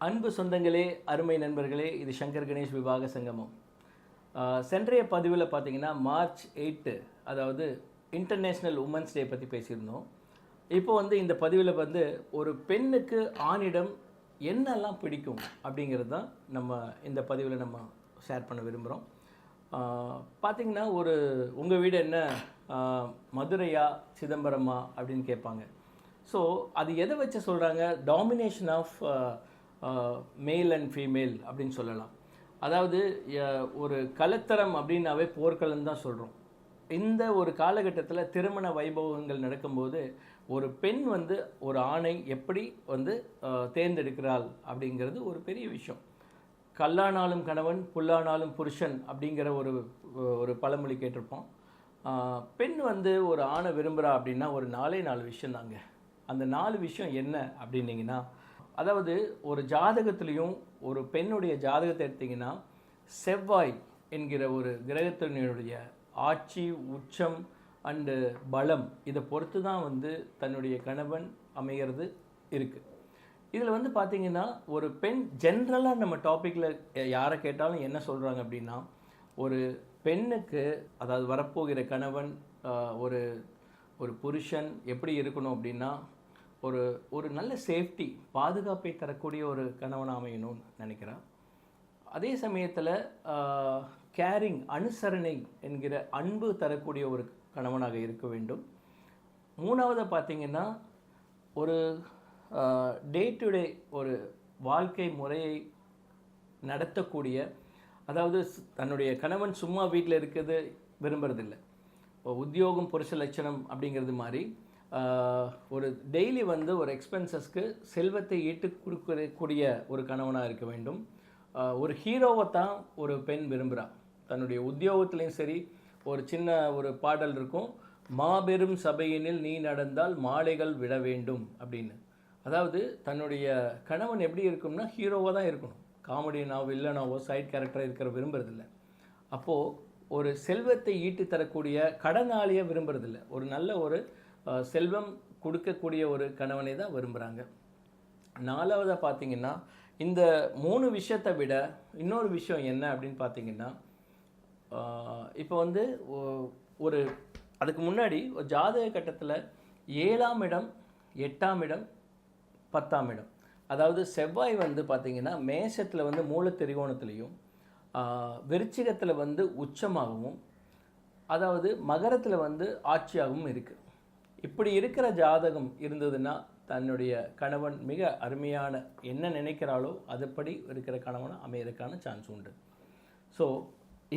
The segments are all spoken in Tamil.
அன்பு சொந்தங்களே, அருமை நண்பர்களே, இது சங்கர் கணேஷ் விவாக சங்கமம். சென்றைய பதிவில் பார்த்தீங்கன்னா மார்ச் 8 அதாவது இன்டர்நேஷ்னல் உமன்ஸ் டே பற்றி பேசியிருந்தோம். இப்போ இந்த பதிவில் ஒரு பெண்ணுக்கு ஆணிடம் என்னெல்லாம் பிடிக்கும் அப்படிங்கிறது தான் நம்ம இந்த பதிவில் நம்ம ஷேர் பண்ண விரும்புகிறோம். பார்த்திங்கன்னா உங்கள் வீடு என்ன மதுரையா சிதம்பரமா அப்படின்னு கேட்பாங்க. ஸோ அது எதை வச்சு சொல்கிறாங்க? Domination of male and female அப்படின்னு சொல்லலாம். அதாவது ஒரு கலத்தரம் அப்படின்னாவே போர்க்களம் தான் சொல்கிறோம். இந்த ஒரு காலகட்டத்தில் திருமண வைபவங்கள் நடக்கும்போது ஒரு பெண் ஒரு ஆணை எப்படி தேர்ந்தெடுக்கிறாள் அப்படிங்கிறது ஒரு பெரிய விஷயம். கல்லானாலும் கணவன் புல்லானாலும் புருஷன் அப்படிங்கிற ஒரு பழமொழி கேட்டிருப்போம். பெண் ஒரு ஆணை விரும்புகிறா அப்படின்னா ஒரு 4 விஷயம் தாங்க. அந்த 4 விஷயம் என்ன அப்படின்னீங்கன்னா, அதாவது ஒரு ஜாதகத்துலேயும் ஒரு பெண்ணுடைய ஜாதகத்தை எடுத்திங்கன்னா செவ்வாய் என்கிற ஒரு கிரகத்தினுடைய ஆட்சி, உச்சம் அண்டு பலம் இதை பொறுத்து தான் தன்னுடைய கணவன் அமைகிறது இருக்குது. இதில் பார்த்திங்கன்னா ஒரு பெண் ஜென்ரலாக நம்ம டாப்பிக்கில் யாரை கேட்டாலும் என்ன சொல்கிறாங்க அப்படின்னா, ஒரு பெண்ணுக்கு அதாவது வரப்போகிற கணவன் ஒரு புருஷன் எப்படி இருக்கணும் அப்படின்னா ஒரு நல்ல சேஃப்டி பாதுகாப்பை தரக்கூடிய ஒரு கணவனாக அமையணும்னு நினைக்கிறேன். அதே சமயத்தில் கேரிங் அனுசரணை என்கிற அன்பு தரக்கூடிய ஒரு கணவனாக இருக்க வேண்டும். 3வது பார்த்திங்கன்னா ஒரு டே டு டே ஒரு வாழ்க்கை முறையை நடத்தக்கூடிய, அதாவது தன்னுடைய கணவன் சும்மா வீட்டில் இருக்கிறது விரும்புறதில்லை. உத்தியோகம் புருஷ லட்சணம் அப்படிங்கிறது மாதிரி ஒரு டெய்லி ஒரு எக்ஸ்பென்சஸ்க்கு செல்வத்தை ஈட்டு கொடுக்கக்கூடிய ஒரு கணவனாக இருக்க வேண்டும். ஒரு ஹீரோவை தான் ஒரு பெண் விரும்புகிறா. தன்னுடைய உத்தியோகத்துலேயும் சரி, ஒரு சின்ன ஒரு பாடல் இருக்கும், மாபெரும் சபையினில் நீ நடந்தால் மாலைகள் விட வேண்டும் அப்படின்னு. அதாவது தன்னுடைய கணவன் எப்படி இருக்கும்னா ஹீரோவாக தான் இருக்கணும். காமெடியனாவோ வில்லனாவோ சைட் கேரக்டராக இருக்கிற விரும்புறதில்லை. அப்போது ஒரு செல்வத்தை ஈட்டு தரக்கூடிய கடனாளியாக விரும்புறதில்லை. ஒரு நல்ல ஒரு செல்வம் கொடுக்கக்கூடிய ஒரு கணவனை தான் விரும்புகிறாங்க. 4வதாக பார்த்திங்கன்னா இந்த 3 விஷயத்தை விட இன்னொரு விஷயம் என்ன அப்படின்னு பார்த்திங்கன்னா, இப்போ ஒரு அதுக்கு முன்னாடி ஒரு ஜாதக கட்டத்தில் 7ஆம் இடம் 8ஆம் இடம் 10ஆம் இடம், அதாவது செவ்வாய் பார்த்திங்கன்னா மேஷத்தில் மூல திரிகோணத்துலேயும் விருச்சிகத்தில் உச்சமாகவும் அதாவது மகரத்தில் ஆட்சியாகவும் இருக்குது. இப்படி இருக்கிற ஜாதகம் இருந்ததுன்னா தன்னுடைய கணவன் மிக அருமையான என்ன நினைக்கிறாளோ அதுபடி இருக்கிற கணவனை அமையறதுக்கான சான்ஸ் உண்டு. ஸோ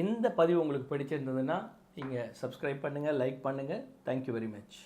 இந்த பதிவு உங்களுக்கு பிடிச்சிருந்ததுன்னா நீங்கள் சப்ஸ்கிரைப் பண்ணுங்கள், லைக் பண்ணுங்கள். Thank you very much.